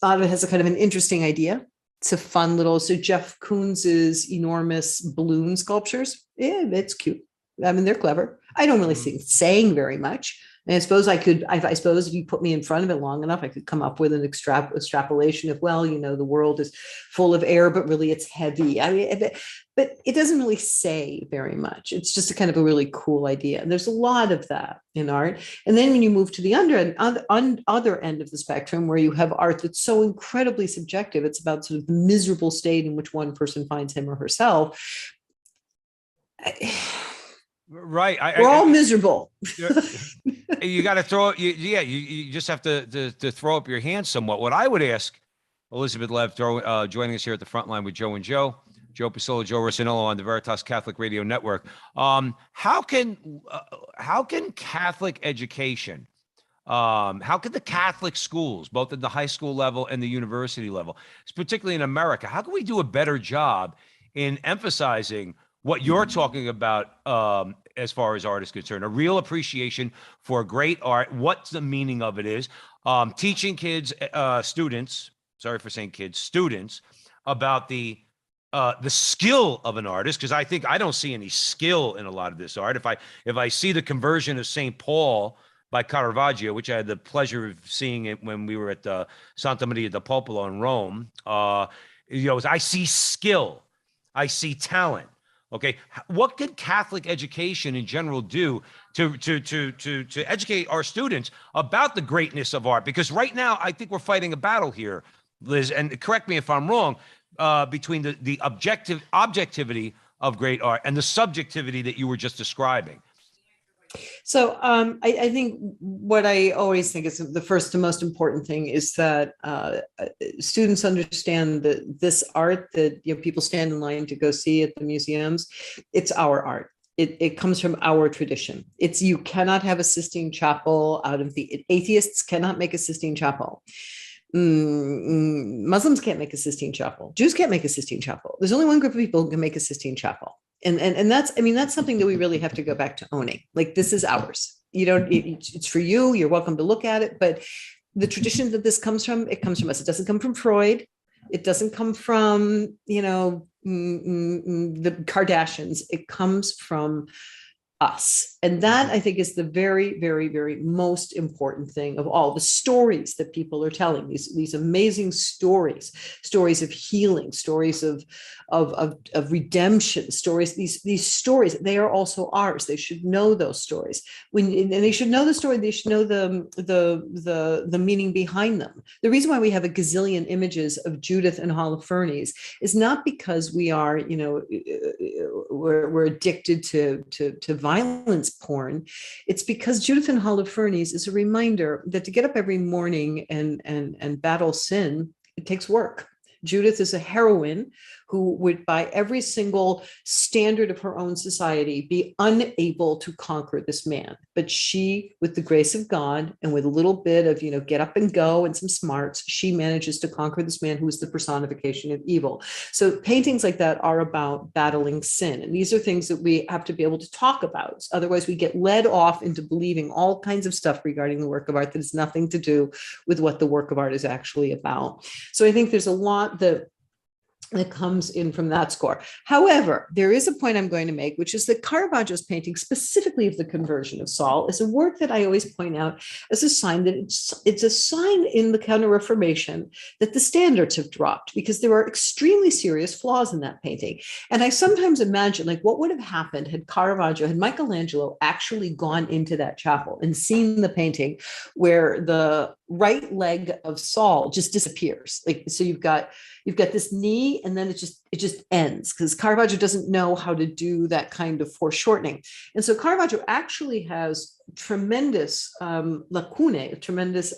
lot of it has a kind of an interesting idea. It's a fun little, so Jeff Koons's enormous balloon sculptures, it's cute. I mean, they're clever. I don't really see saying very much. And I suppose I suppose if you put me in front of it long enough, I could come up with an extrapolation of, the world is full of air, but really it's heavy. I mean, but it doesn't really say very much. It's just a kind of a really cool idea. And there's a lot of that in art. And then when you move to the other end of the spectrum, where you have art that's so incredibly subjective, it's about sort of the miserable state in which one person finds him or herself. Right. We're all miserable. You got to throw it. You just have to throw up your hands somewhat. What I would ask Elizabeth Lev, joining us here at the front line with Joe and Joe Pasillo, Joe Rossinello on the Veritas Catholic Radio Network. How can Catholic education, how can the Catholic schools, both at the high school level and the university level, particularly in America, how can we do a better job in emphasizing what you're talking about as far as art is concerned, a real appreciation for great art, what the meaning of it is, teaching students about the skill of an artist, because I don't see any skill in a lot of this art. If I see the conversion of St. Paul by Caravaggio, which I had the pleasure of seeing it when we were at the Santa Maria del Popolo in Rome, I see skill, I see talent. Okay, what could Catholic education in general do to educate our students about the greatness of art? Because right now, I think we're fighting a battle here, Liz, and correct me if I'm wrong, between the objectivity of great art and the subjectivity that you were just describing? So I think what I always think is the first and most important thing is that students understand that this art that people stand in line to go see at the museums, it's our art. It comes from our tradition. You cannot have a Sistine Chapel out of the atheists cannot make a Sistine Chapel. Muslims can't make a Sistine Chapel. Jews can't make a Sistine Chapel. There's only one group of people who can make a Sistine Chapel. And that's something that we really have to go back to owning. Like, this is ours. It's for you. You're welcome to look at it. But the tradition that this comes from, it comes from us. It doesn't come from Freud. It doesn't come from, the Kardashians. It comes from us. And that, I think, is the very, very, very most important thing of all. The stories that people are telling, these amazing stories of healing, stories of redemption, stories, these stories, they are also ours. They should know those stories. And they should know the story, they should know the meaning behind them. The reason why we have a gazillion images of Judith and Holofernes is not because we are, we're addicted to violence porn. It's because Judith and Holofernes is a reminder that to get up every morning and battle sin, it takes work. Judith is a heroine who would, by every single standard of her own society, be unable to conquer this man. But she, with the grace of God and with a little bit of, get up and go and some smarts, she manages to conquer this man who is the personification of evil. So paintings like that are about battling sin. And these are things that we have to be able to talk about. Otherwise, we get led off into believing all kinds of stuff regarding the work of art that has nothing to do with what the work of art is actually about. So I think there's a lot that comes in from that score. However, there is a point I'm going to make, which is that Caravaggio's painting, specifically of the conversion of Saul, is a work that I always point out as a sign that it's a sign in the Counter-Reformation that the standards have dropped, because there are extremely serious flaws in that painting. And I sometimes imagine, what would have happened had Michelangelo actually gone into that chapel and seen the painting where the right leg of Saul just disappears. So you've got this knee, and then it just ends, because Caravaggio doesn't know how to do that kind of foreshortening. And so Caravaggio actually has tremendous lacunae, tremendous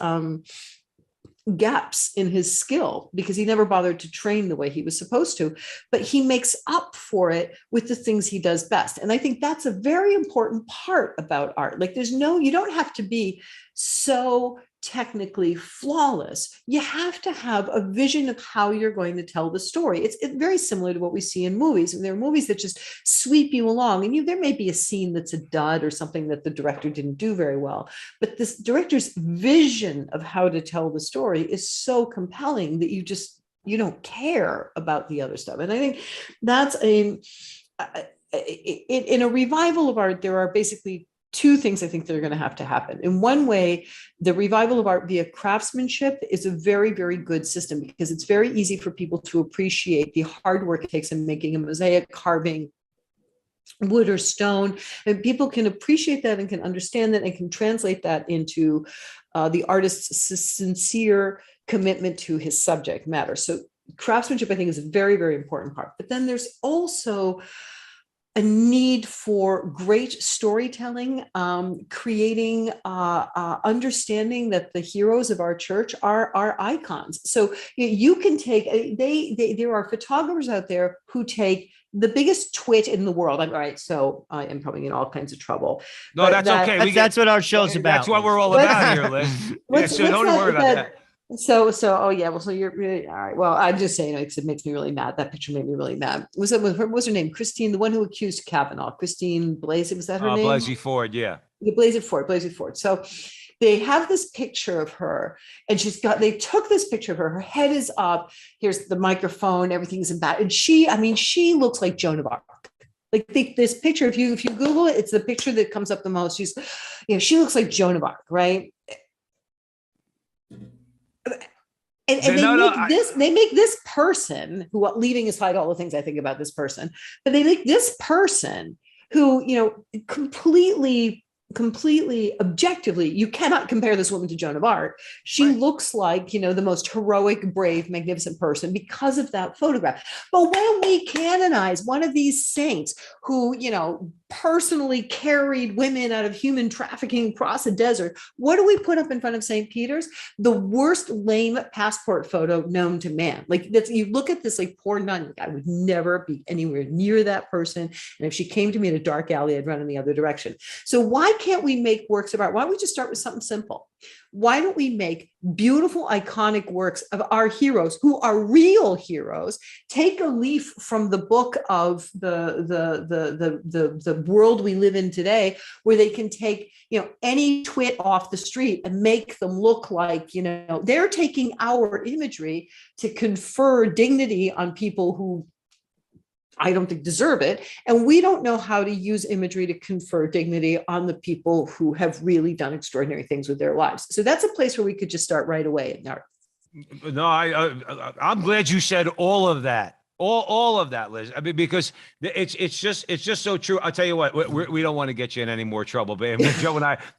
gaps in his skill, because he never bothered to train the way he was supposed to, but he makes up for it with the things he does best. And I think that's a very important part about art. You don't have to be so technically flawless. You have to have a vision of how you're going to tell the story. It's very similar to what we see in movies. And there are movies that just sweep you along, and there may be a scene that's a dud or something that the director didn't do very well, but this director's vision of how to tell the story is so compelling that you don't care about the other stuff. And I think that's in a revival of art, there are basically two things I think that are going to have to happen. In one way, the revival of art via craftsmanship is a very, very good system, because it's very easy for people to appreciate the hard work it takes in making a mosaic, carving wood or stone. And people can appreciate that and can understand that and can translate that into the artist's sincere commitment to his subject matter. So craftsmanship, I think, is a very, very important part. But then there's also a need for great storytelling, creating understanding that the heroes of our church are icons. So you can take, there are photographers out there who take the biggest twit in the world. I'm all right. So I am probably in all kinds of trouble. No, that's okay. That's what our show's about. That's what we're all about here, Liz. So don't worry about that. So, oh yeah. Well, so you're really all right. Well, I'm just saying, it makes me really mad. That picture made me really mad. Was her name? Christine, the one who accused Kavanaugh, Christine Blasey, was that her name? Blasey Ford. Yeah. Blasey Ford. So they have this picture of her, and they took this picture of her. Her head is up. Here's the microphone. Everything's in back. And she looks like Joan of Arc. This picture, if you Google it, it's the picture that comes up the most. She looks like Joan of Arc, right? And they make this person who, leaving aside all the things I think about this person, but they make this person who, completely completely objectively, you cannot compare this woman to Joan of Arc. She looks like, the most heroic, brave, magnificent person because of that photograph. But when we canonize one of these saints who, personally carried women out of human trafficking across the desert, what do we put up in front of St. Peter's? The worst lame passport photo known to man. Like, that's, you look at this like poor nun, I would never be anywhere near that person. And if she came to me in a dark alley, I'd run in the other direction. So why can't we make works of art? Why don't we just start with something simple? Why don't we make beautiful, iconic works of our heroes who are real heroes? Take a leaf from the book of the world we live in today, where they can take, any twit off the street and make them look like, they're taking our imagery to confer dignity on people who I don't think deserve it. And we don't know how to use imagery to confer dignity on the people who have really done extraordinary things with their lives. So that's a place where we could just start right away in art. No, I'm glad you said all of that. All of that, Liz. I mean, because it's just so true. I'll tell you what, we don't want to get you in any more trouble, but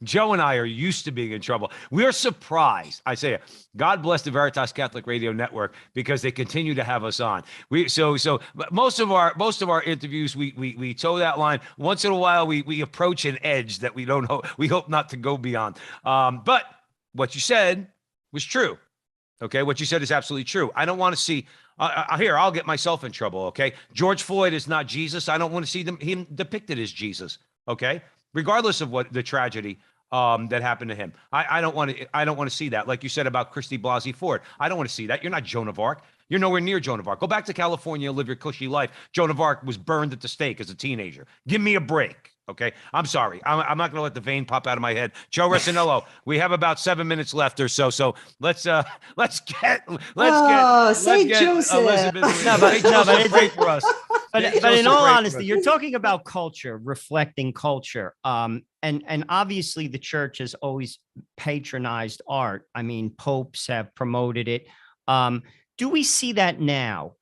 Joe and I are used to being in trouble. We're surprised. I say it. God bless the Veritas Catholic Radio Network, because they continue to have us on. So most of our interviews, we toe that line. Once in a while, we approach an edge that we don't know. We hope not to go beyond. But what you said was true. Okay, what you said is absolutely true. I don't want to see. Here, I'll get myself in trouble. Okay, George Floyd is not Jesus. I don't want to see him depicted as Jesus. Okay, regardless of what the tragedy that happened to him, I don't want to see that. Like you said about Christy Blasey Ford, I don't want to see that. You're not Joan of Arc. You're nowhere near Joan of Arc. Go back to California and live your cushy life. Joan of Arc was burned at the stake as a teenager. Give me a break. Okay, I'm sorry. I'm not going to let the vein pop out of my head. Joe Rossinello, we have about 7 minutes left or so. So let's get Joseph. Elizabeth. But Pray for us. But in all honesty, you're talking about culture, reflecting culture. And obviously the church has always patronized art. I mean, popes have promoted it. Do we see that now?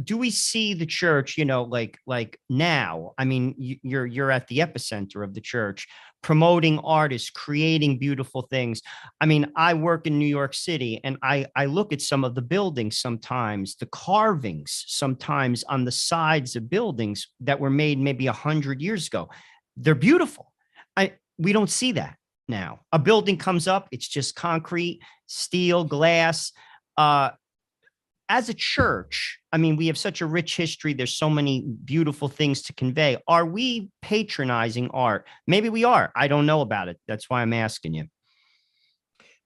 Do we see the church, like now? I mean, you're at the epicenter of the church, promoting artists, creating beautiful things. I mean, I work in New York City, and I look at some of the buildings sometimes, the carvings sometimes on the sides of buildings that were made maybe 100 years ago. They're beautiful. We don't see that now. A building comes up, it's just concrete, steel, glass. As a church, I mean, we have such a rich history. There's so many beautiful things to convey. Are we patronizing art? Maybe we are. I don't know about it. That's why I'm asking you.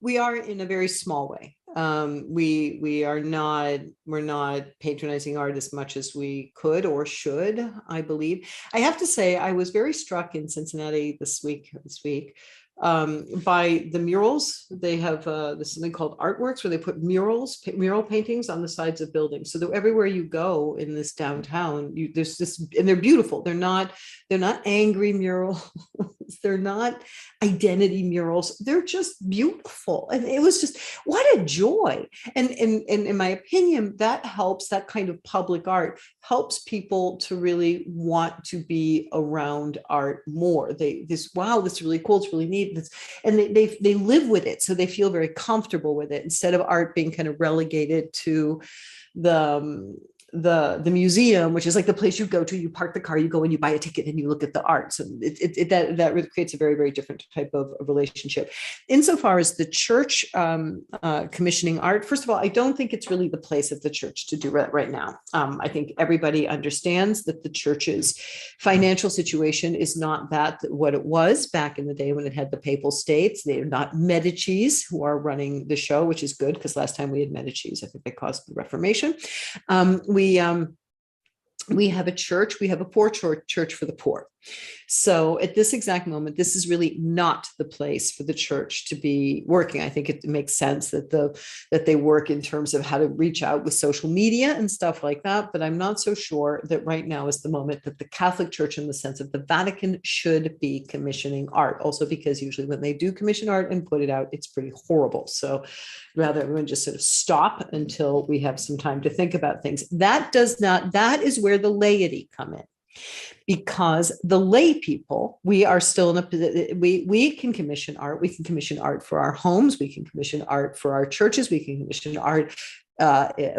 We are in a very small way. We're not patronizing art as much as we could or should, I believe. I have to say, I was very struck in Cincinnati this week by the murals. They have this something called artworks, where they put mural paintings on the sides of buildings. So that everywhere you go in this downtown, there's this, and they're beautiful. They're not angry murals. They're not identity murals. They're just beautiful. And it was just, what a joy. And in my opinion, that helps, that kind of public art helps people to really want to be around art more. Wow, this is really cool. It's really neat. And they live with it. So they feel very comfortable with it, instead of art being kind of relegated to the museum, which is like the place you go to, you park the car, you go and you buy a ticket and you look at the art. So that really creates a very, very different type of relationship. Insofar as the church commissioning art, first of all, I don't think it's really the place of the church to do that right now. I think everybody understands that the church's financial situation is not what it was back in the day when it had the papal states. They're not Medicis who are running the show, which is good, because last time we had Medicis, I think they caused the Reformation. We have a church, we have a poor church for the poor. So at this exact moment, this is really not the place for the church to be working. I think it makes sense that they work in terms of how to reach out with social media and stuff like that. But I'm not so sure that right now is the moment that the Catholic Church, in the sense of the Vatican, should be commissioning art. Also, because usually when they do commission art and put it out, it's pretty horrible. So rather everyone just sort of stop until we have some time to think about things. That is where the laity come in. Because the lay people, we are still in a we can commission art. We can commission art for our homes. We can commission art for our churches. We can commission art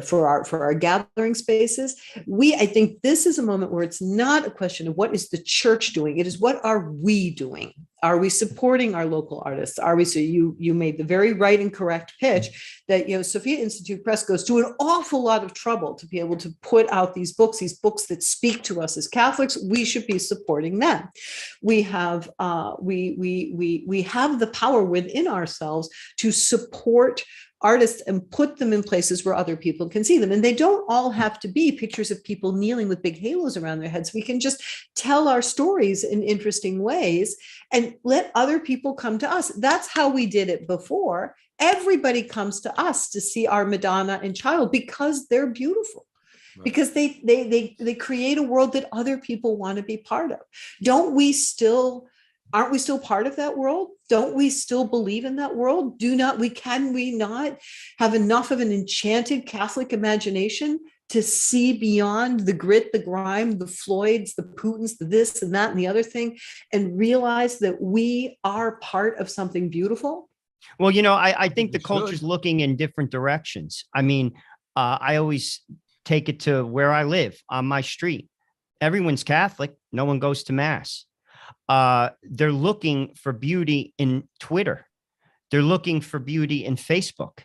for our gathering spaces. I think this is a moment where it's not a question of what is the church doing. It is what are we doing? Are we supporting our local artists? Are we? So you made the very right and correct pitch that Sophia Institute Press goes to an awful lot of trouble to be able to put out these books that speak to us as Catholics. We should be supporting them. We have we have the power within ourselves to support artists and put them in places where other people can see them. And they don't all have to be pictures of people kneeling with big halos around their heads. We can just tell our stories in interesting ways and let other people come to us. That's how we did it before. Everybody comes to us to see our Madonna and Child because they're beautiful. Right. Because they create a world that other people want to be part of. Aren't we still part of that world? Don't we still believe in that world? Can we not have enough of an enchanted Catholic imagination to see beyond the grit, the grime, the Floyds, the Putins, the this and that and the other thing, and realize that we are part of something beautiful? Well, I think the culture's looking in different directions. I mean, I always take it to where I live on my street. Everyone's Catholic. No one goes to mass. They're looking for beauty in Twitter. They're looking for beauty in Facebook.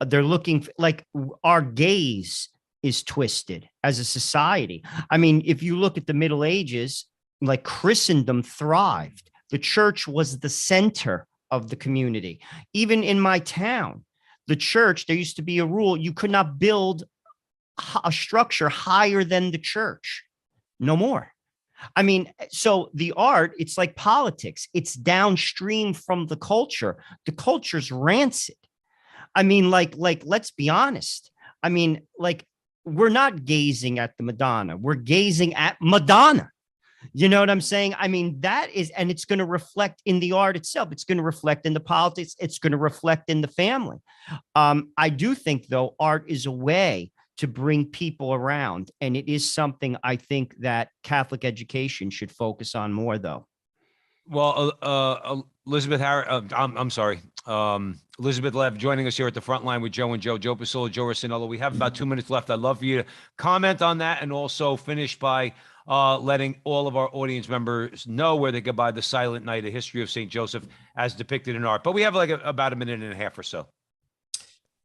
They're looking like our gaze is twisted as a society. I mean, if you look at the Middle Ages, like Christendom thrived. The church was the center of the community. Even in my town, the church, there used to be a rule, you could not build a structure higher than the church. No more. I mean, so the art, it's like politics. It's downstream from the culture. The culture's rancid. I mean, like, let's be honest. I mean, like, we're not gazing at the Madonna. We're gazing at Madonna. You know what I'm saying? I mean, and it's going to reflect in the art itself. It's going to reflect in the politics. It's going to reflect in the family. I do think, though, art is a way to bring people around. And it is something I think that Catholic education should focus on more, though. Well, Elizabeth Lev joining us here at the front line with Joe and Joe Pasillo, Joe Rossinello. We have about 2 minutes left. I'd love for you to comment on that and also finish by letting all of our audience members know where they could buy The Silent Night, A History of St. Joseph as depicted in art. But we have like about a minute and a half or so.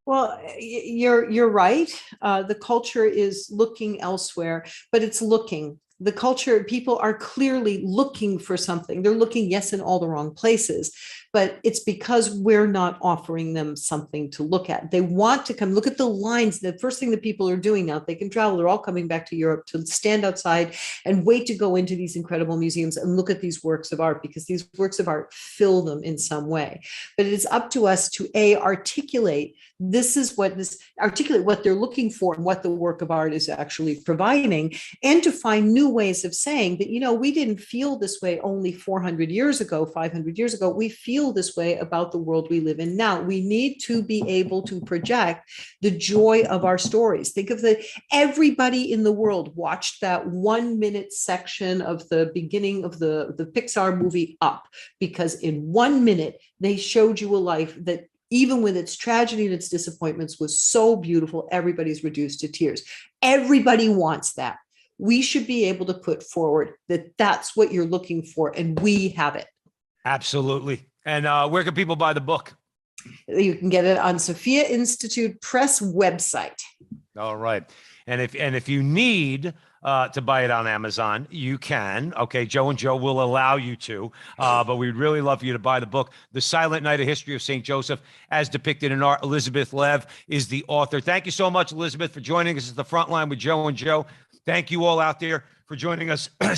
Well, you're right. The culture is looking elsewhere, but it's looking. The culture, people are clearly looking for something. They're looking, yes, in all the wrong places, but it's because we're not offering them something to look at. They want to come look at the lines. The first thing that people are doing now, they can travel, they're all coming back to Europe to stand outside and wait to go into these incredible museums and look at these works of art, because these works of art fill them in some way. But it is up to us to articulate what they're looking for and what the work of art is actually providing, and to find new ways of saying that, we didn't feel this way only 400 years ago, 500 years ago. We feel this way about the world we live in now. We need to be able to project the joy of our stories. Think of everybody in the world watched that 1 minute section of the beginning of the Pixar movie Up, because in 1 minute, they showed you a life that, even with its tragedy and its disappointments, was so beautiful, everybody's reduced to tears. Everybody wants that. We should be able to put forward that that's what you're looking for, and we have it. Absolutely. And where can people buy the book? You can get it on Sophia Institute Press website. All right. And if you need to buy it on Amazon, you can. Okay, Joe and Joe will allow you to, but we'd really love for you to buy the book, The Silent Night, A History of St. Joseph, as depicted in art. Elizabeth Lev is the author. Thank you so much, Elizabeth, for joining us at the front line with Joe and Joe. Thank you all out there for joining us, on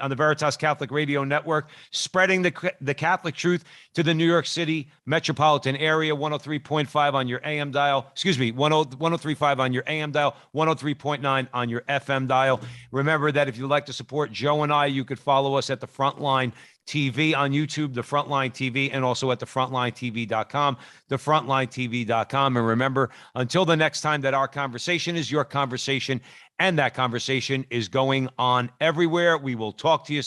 the Veritas Catholic Radio Network, spreading the Catholic truth to the New York City metropolitan area. 103.5 on your AM dial. 103.5 on your AM dial, 103.9 on your FM dial. Remember that if you'd like to support Joe and I, you could follow us at the front line TV on YouTube, The Frontline TV, and also at thefrontlinetv.com, thefrontlinetv.com. And remember, until the next time that our conversation is your conversation, and that conversation is going on everywhere, we will talk to you